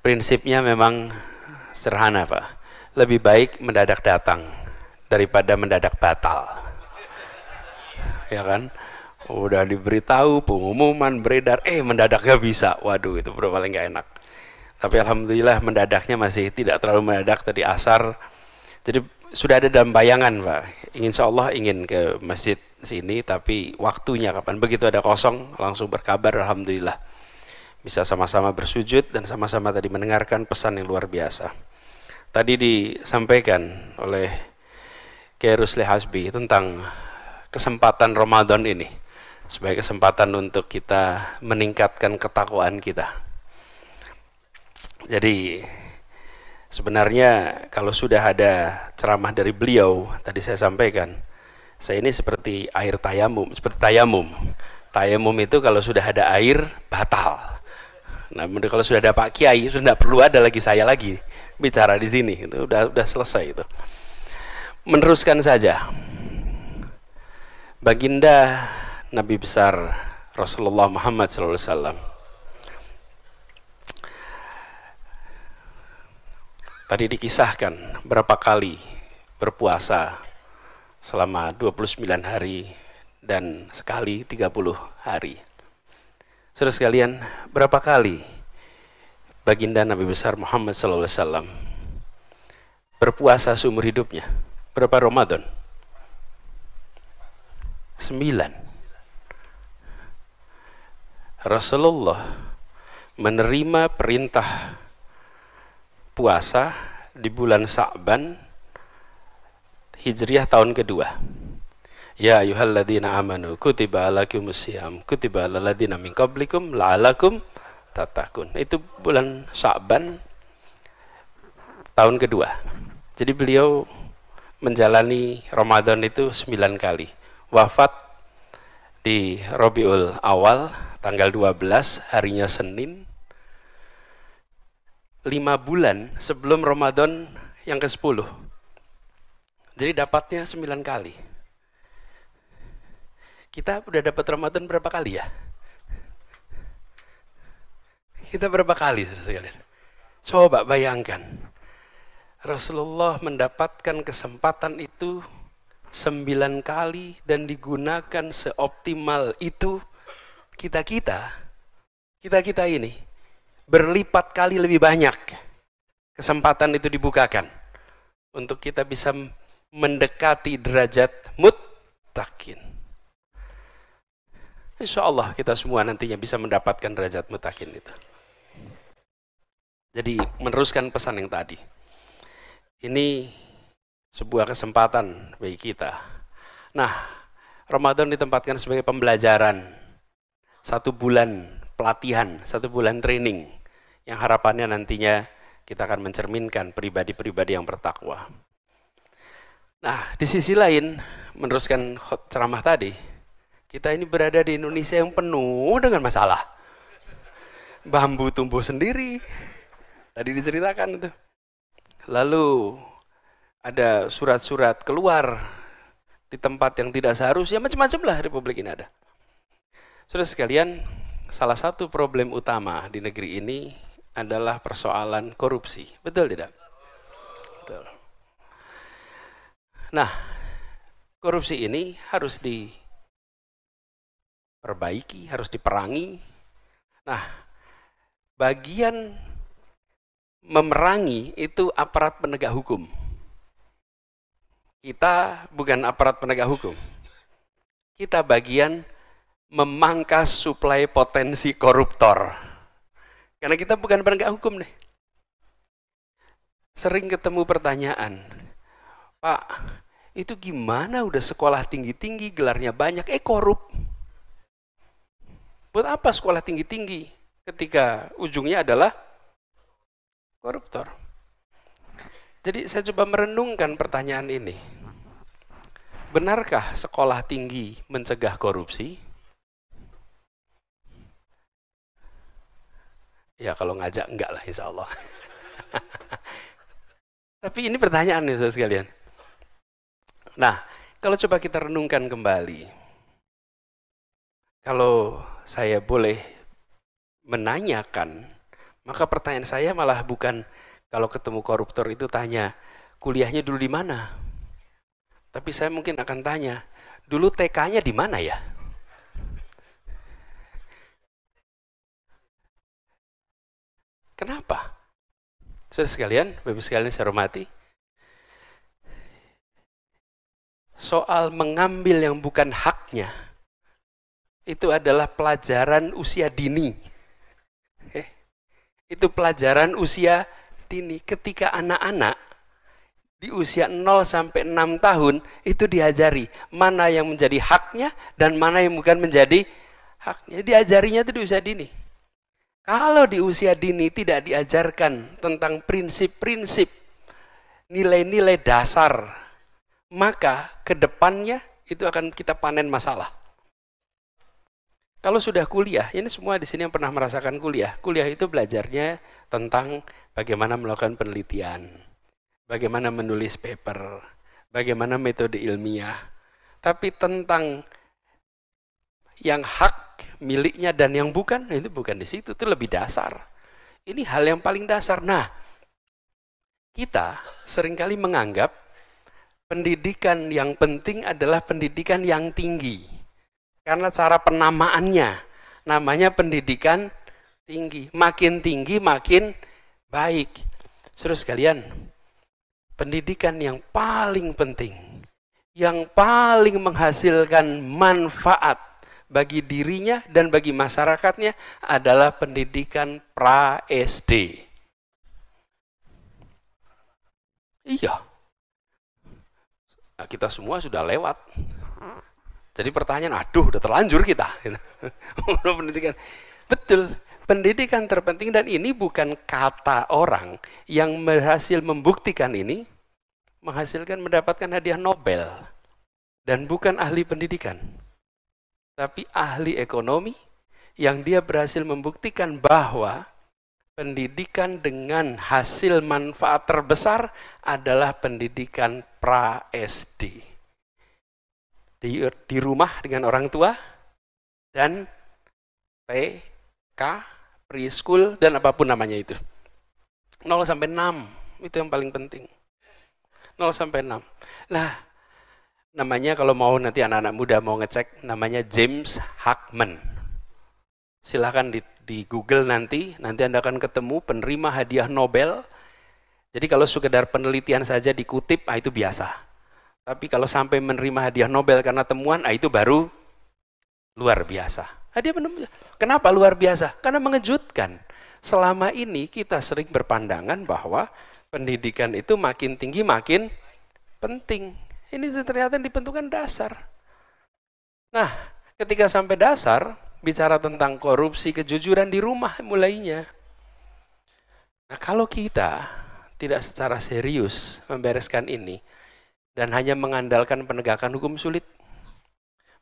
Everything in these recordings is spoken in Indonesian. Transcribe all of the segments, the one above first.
Prinsipnya memang sederhana, Pak. Lebih baik mendadak datang daripada mendadak batal. Ya kan? Udah diberitahu, pengumuman beredar, mendadak gak bisa. Waduh, itu paling gak enak. Tapi alhamdulillah mendadaknya masih tidak terlalu mendadak tadi asar. Jadi sudah ada dalam bayangan, Pak. Insya Allah ingin ke masjid sini, tapi waktunya kapan? Begitu ada kosong, langsung berkabar, alhamdulillah. Bisa sama-sama bersujud dan sama-sama tadi mendengarkan pesan yang luar biasa. Tadi disampaikan oleh Kiai Rusli Hasbi tentang kesempatan Ramadan ini sebagai kesempatan untuk kita meningkatkan ketakwaan kita. Jadi sebenarnya kalau sudah ada ceramah dari beliau, tadi saya sampaikan, saya ini seperti air tayamum, seperti tayamum. Tayamum itu kalau sudah ada air, batal. Nah, kalau sudah ada Pak Kiai, sudah tidak perlu ada lagi saya lagi bicara di sini. Itu udah selesai itu. Meneruskan saja. Baginda Nabi besar Rasulullah Muhammad SAW tadi dikisahkan berapa kali berpuasa selama 29 hari dan sekali 30 hari. Saudara sekalian, berapa kali baginda Nabi besar Muhammad SAW berpuasa seumur hidupnya? Berapa Ramadan? 9. Rasulullah menerima perintah puasa di bulan Sa'ban Hijriah tahun kedua. Ya ayyuhalladzina amanu kutiba alaikumusiyam kutiba alal ladzina min qablikum la'alakum tattaqun. Itu bulan Sa'ban tahun kedua. Jadi beliau menjalani Ramadan itu 9 kali. Wafat di Rabiul Awal tanggal 12, harinya Senin, 5 bulan sebelum Ramadan yang ke-10. Jadi dapatnya 9 kali. Kita udah dapat Ramadan berapa kali ya? Kita berapa kali, saudara sekalian? Coba bayangkan. Rasulullah mendapatkan kesempatan itu 9 kali dan digunakan seoptimal itu. Kita ini berlipat kali lebih banyak kesempatan itu dibukakan untuk kita bisa mendekati derajat muttaqin. Insya Allah kita semua nantinya bisa mendapatkan derajat muttaqin itu. Jadi meneruskan pesan yang tadi, ini sebuah kesempatan bagi kita. Nah, Ramadan ditempatkan sebagai pembelajaran, 1 bulan pelatihan, 1 bulan training, yang harapannya nantinya kita akan mencerminkan pribadi-pribadi yang bertakwa. Nah, di sisi lain, meneruskan ceramah tadi, kita ini berada di Indonesia yang penuh dengan masalah. Bambu tumbuh sendiri, tadi diceritakan itu. Lalu ada surat-surat keluar di tempat yang tidak seharusnya, macam-macam lah Republik ini ada. Saudara sekalian, salah satu problem utama di negeri ini adalah persoalan korupsi. Betul tidak? Betul. Nah, korupsi ini harus diperbaiki, harus diperangi. Nah, bagian memerangi itu aparat penegak hukum. Kita bukan aparat penegak hukum. Kita bagian memangkas suplai potensi koruptor. Karena kita bukan penegak hukum nih. Sering ketemu pertanyaan, Pak, itu gimana udah sekolah tinggi-tinggi, gelarnya banyak, korup. Buat apa sekolah tinggi-tinggi ketika ujungnya adalah koruptor? Jadi saya coba merenungkan pertanyaan ini. Benarkah sekolah tinggi mencegah korupsi? Ya kalau ngajak enggak lah insya Allah. Tapi ini pertanyaan nih saudara sekalian. Nah, kalau coba kita renungkan kembali. Kalau saya boleh menanyakan, Maka pertanyaan saya malah bukan kalau ketemu koruptor itu tanya, kuliahnya dulu di mana? Tapi saya mungkin akan tanya, dulu TK-nya di mana ya? Kenapa? Saudara sekalian, Bapak sekalian saya hormati, soal mengambil yang bukan haknya, itu adalah pelajaran usia dini. Itu pelajaran usia dini. Ketika anak-anak di usia 0 sampai 6 tahun, itu diajari mana yang menjadi haknya dan mana yang bukan menjadi haknya. Diajarinya itu di usia dini. Kalau di usia dini tidak diajarkan tentang prinsip-prinsip, nilai-nilai dasar, maka ke depannya itu akan kita panen masalah. Kalau sudah kuliah, ini semua di sini yang pernah merasakan kuliah. Kuliah itu belajarnya tentang bagaimana melakukan penelitian, bagaimana menulis paper, bagaimana metode ilmiah. Tapi tentang yang hak miliknya dan yang bukan, itu bukan di situ, itu lebih dasar. Ini hal yang paling dasar. Nah, kita seringkali menganggap pendidikan yang penting adalah pendidikan yang tinggi. Karena cara penamaannya, namanya pendidikan tinggi. Makin tinggi, makin baik. Saudara sekalian, pendidikan yang paling penting, yang paling menghasilkan manfaat bagi dirinya dan bagi masyarakatnya adalah pendidikan pra-SD. Iya. Nah, kita semua sudah lewat. Jadi pertanyaan, aduh udah terlanjur kita. Pendidikan. Betul, pendidikan terpenting dan ini bukan kata orang yang berhasil membuktikan ini, menghasilkan mendapatkan hadiah Nobel. Dan bukan ahli pendidikan, tapi ahli ekonomi yang dia berhasil membuktikan bahwa pendidikan dengan hasil manfaat terbesar adalah pendidikan pra-SD. Di rumah dengan orang tua dan TK, preschool dan apapun namanya itu. 0 sampai 6 itu yang paling penting. 0 sampai 6. Nah, namanya kalau mau nanti anak-anak muda mau ngecek, namanya James Heckman. Silahkan di Google nanti Anda akan ketemu penerima hadiah Nobel. Jadi kalau sekedar penelitian saja dikutip, itu biasa. Tapi kalau sampai menerima hadiah Nobel karena temuan, itu baru luar biasa. Kenapa luar biasa? Karena mengejutkan. Selama ini kita sering berpandangan bahwa pendidikan itu makin tinggi makin penting. Ini ternyata dibentukkan dasar. Nah, ketika sampai dasar, bicara tentang korupsi, kejujuran di rumah mulainya. Nah, kalau kita tidak secara serius membereskan ini, dan hanya mengandalkan penegakan hukum sulit.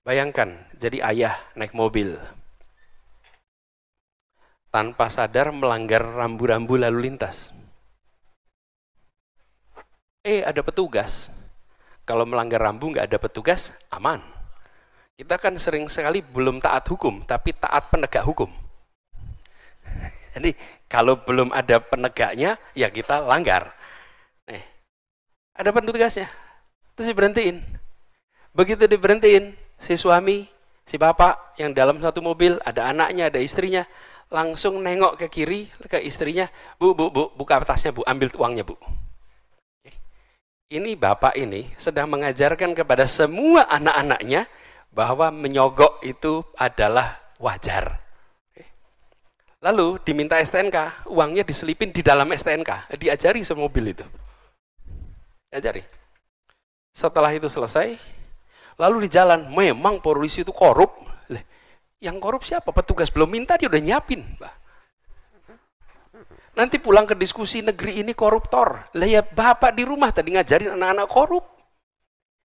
Bayangkan, jadi ayah naik mobil. Tanpa sadar melanggar rambu-rambu lalu lintas. Ada petugas. Kalau melanggar rambu nggak ada petugas, aman. Kita kan sering sekali belum taat hukum, tapi taat penegak hukum. Jadi kalau belum ada penegaknya, ya kita langgar. Ada petugasnya. Terus diberhentiin. Begitu diberhentiin, si suami, si bapak yang dalam satu mobil, ada anaknya, ada istrinya, langsung nengok ke kiri, ke istrinya, bu, buka tasnya bu, ambil uangnya bu. Ini bapak ini sedang mengajarkan kepada semua anak-anaknya bahwa menyogok itu adalah wajar. Lalu diminta STNK, uangnya diselipin di dalam STNK, diajari semobil itu. Diajari. Setelah itu selesai, lalu di jalan, memang polisi itu korup. Yang korup siapa? Petugas belum minta, dia udah nyiapin. Nanti pulang ke diskusi, negeri ini koruptor. Lah ya bapak di rumah tadi ngajarin anak-anak korup.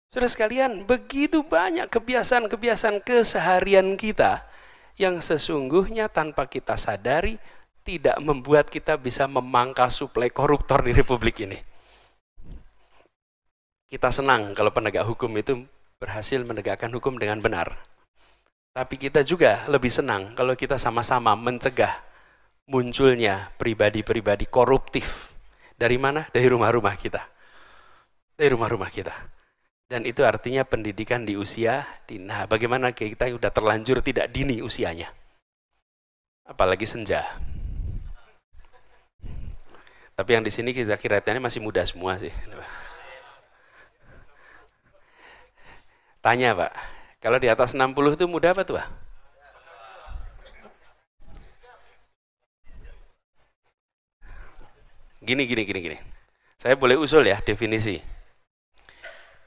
Saudara sekalian, begitu banyak kebiasaan-kebiasaan keseharian kita yang sesungguhnya tanpa kita sadari tidak membuat kita bisa memangkas suplai koruptor di Republik ini. Kita senang kalau penegak hukum itu berhasil menegakkan hukum dengan benar. Tapi kita juga lebih senang kalau kita sama-sama mencegah munculnya pribadi-pribadi koruptif. Dari mana? Dari rumah-rumah kita. Dari rumah-rumah kita. Dan itu artinya pendidikan di usia dini. Nah, bagaimana kita yang sudah terlanjur tidak dini usianya? Apalagi senja. Tapi yang di sini kita kira-kira masih muda semua sih. Tanya Pak, kalau di atas 60 itu muda apa tua? Gini. Saya boleh usul ya definisi.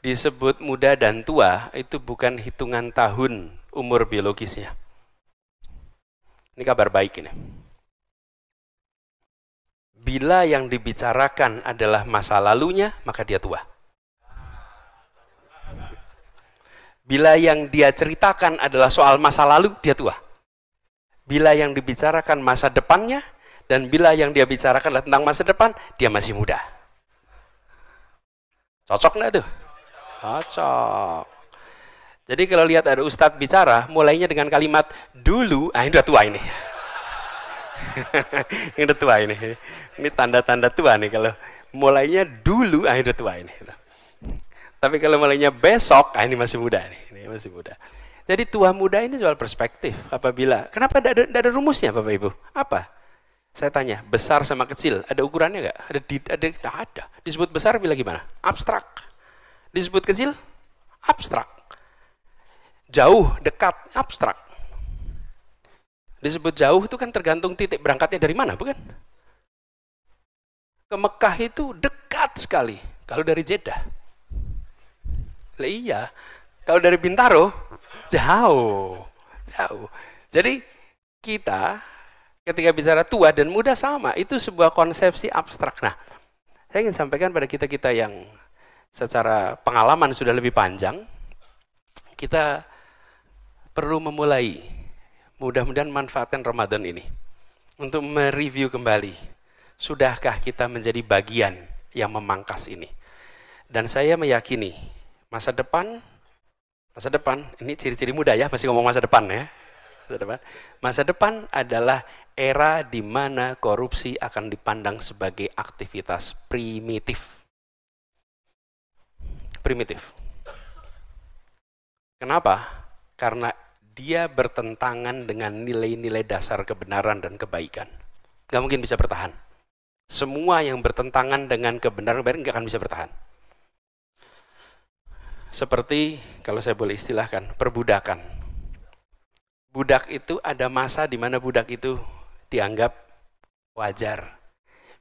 Disebut muda dan tua itu bukan hitungan tahun umur biologisnya. Ini kabar baik ini. Bila yang dibicarakan adalah masa lalunya, maka dia tua. Bila yang dia ceritakan adalah soal masa lalu, dia tua. Bila yang dibicarakan masa depannya, dan bila yang dia bicarakan adalah tentang masa depan, dia masih muda. Cocok nggak tuh? Cocok. Jadi kalau lihat ada ustadz bicara, mulainya dengan kalimat dulu, ini udah tua ini. Ini udah tua ini. Ini tanda-tanda tua nih kalau mulainya dulu, ini udah tua ini. Tapi kalau mulainya besok, ini masih muda nih. Ini masih muda. Jadi tua muda ini soal perspektif. Apabila, kenapa tidak ada rumusnya Bapak Ibu? Apa? Saya tanya, besar sama kecil, ada ukurannya nggak? Nggak ada. Disebut besar bila gimana? Abstrak. Disebut kecil? Abstrak. Jauh, dekat, abstrak. Disebut jauh itu kan tergantung titik berangkatnya dari mana, bukan? Ke Mekah itu dekat sekali. Kalau dari Jeddah. Iya. Kalau dari Bintaro, jauh. Jadi kita ketika bicara tua dan muda sama, itu sebuah konsepsi abstrak. Nah, saya ingin sampaikan pada kita-kita yang secara pengalaman sudah lebih panjang, kita perlu memulai, mudah-mudahan manfaatkan Ramadan ini untuk mereview kembali, sudahkah kita menjadi bagian yang memangkas ini. Dan saya meyakini masa depan, ini ciri-ciri muda ya, masih ngomong masa depan ya. Masa depan adalah era di mana korupsi akan dipandang sebagai aktivitas primitif. Kenapa? Karena dia bertentangan dengan nilai-nilai dasar kebenaran dan kebaikan. Gak mungkin bisa bertahan. Semua yang bertentangan dengan kebenaran gak akan bisa bertahan. Seperti, kalau saya boleh istilahkan, perbudakan. Budak itu ada masa di mana budak itu dianggap wajar.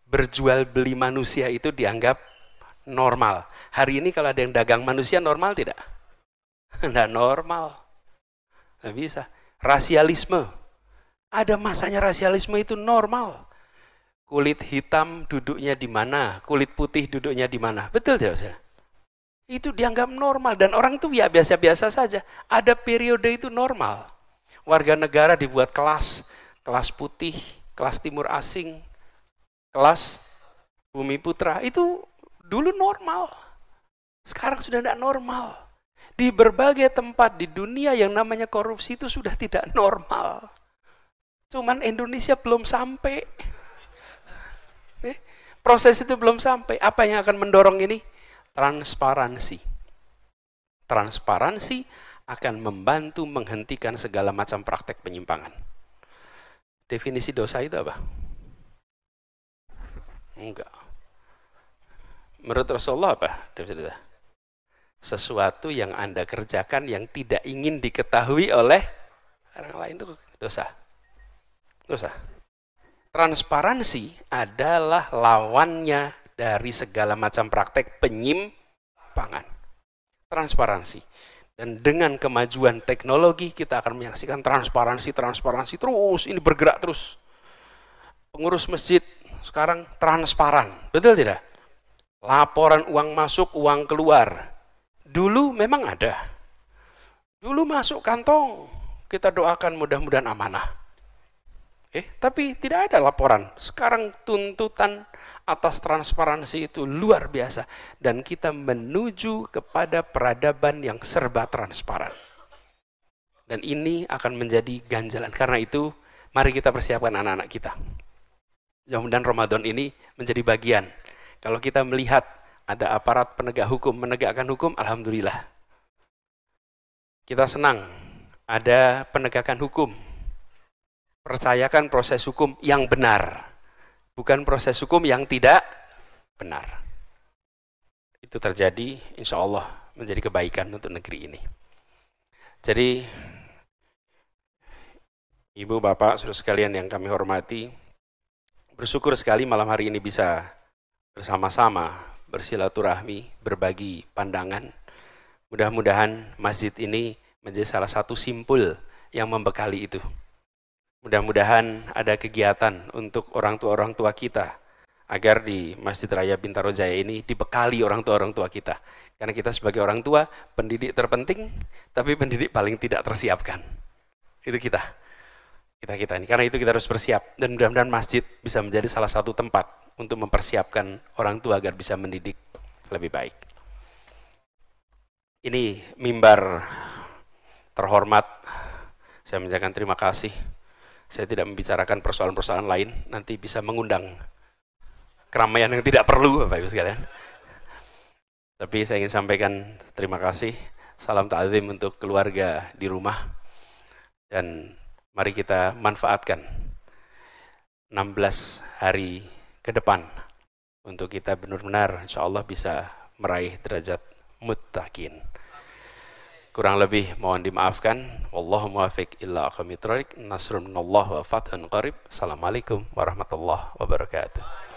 Berjual beli manusia itu dianggap normal. Hari ini kalau ada yang dagang manusia normal tidak? Tidak normal. Nggak bisa. Rasialisme. Ada masanya rasialisme itu normal. Kulit hitam duduknya di mana? Kulit putih duduknya di mana? Betul tidak, saudara? Itu dianggap normal. Dan orang itu ya biasa-biasa saja. Ada periode itu normal. Warga negara dibuat kelas. Kelas putih, kelas timur asing, kelas bumi putra. Itu dulu normal. Sekarang sudah tidak normal. Di berbagai tempat di dunia yang namanya korupsi itu sudah tidak normal. Cuman Indonesia belum sampai. Proses itu belum sampai. Apa yang akan mendorong ini? Transparansi. Transparansi akan membantu menghentikan segala macam praktek penyimpangan. Definisi dosa itu apa? Enggak. Menurut Rasulullah apa definisi dosa? Sesuatu yang Anda kerjakan yang tidak ingin diketahui oleh orang lain, itu dosa. Dosa. Transparansi adalah lawannya dari segala macam praktek penyimpangan. Transparansi. Dan dengan kemajuan teknologi kita akan menyaksikan transparansi terus, ini bergerak terus. Pengurus masjid sekarang transparan, betul tidak? Laporan uang masuk, uang keluar. Dulu memang ada. Dulu masuk kantong, kita doakan mudah-mudahan amanah. Tapi tidak ada laporan. Sekarang tuntutan atas transparansi itu luar biasa. Dan kita menuju kepada peradaban yang serba transparan. Dan ini akan menjadi ganjalan. Karena itu, mari kita persiapkan anak-anak kita. Mudah-mudahan Ramadan ini menjadi bagian. Kalau kita melihat ada aparat penegak hukum menegakkan hukum, alhamdulillah. Kita senang ada penegakan hukum. Percayakan proses hukum yang benar, bukan proses hukum yang tidak benar. Itu terjadi, insya Allah menjadi kebaikan untuk negeri ini. Jadi, Ibu, Bapak, saudara sekalian yang kami hormati, bersyukur sekali malam hari ini bisa bersama-sama bersilaturahmi, berbagi pandangan. Mudah-mudahan masjid ini menjadi salah satu simpul yang membekali itu. Mudah-mudahan ada kegiatan untuk orang tua kita agar di Masjid Raya Bintaro Jaya ini dibekali orang tua kita. Karena kita sebagai orang tua, pendidik terpenting, tapi pendidik paling tidak tersiapkan. Itu kita ini. Karena itu kita harus bersiap. Dan mudah-mudahan masjid bisa menjadi salah satu tempat untuk mempersiapkan orang tua agar bisa mendidik lebih baik. Ini mimbar terhormat, saya mengucapkan terima kasih. Saya tidak membicarakan persoalan-persoalan lain, nanti bisa mengundang keramaian yang tidak perlu, Bapak Ibu sekalian. Tapi saya ingin sampaikan terima kasih, salam ta'zim untuk keluarga di rumah, dan mari kita manfaatkan 16 hari ke depan untuk kita benar-benar insya Allah bisa meraih derajat muttaqin. Kurang lebih mohon dimaafkan. Wallahu muwaffiq illa aqwamit thoriq. Nasrun minallah wa fathun qarib. Assalamualaikum warahmatullahi wabarakatuh.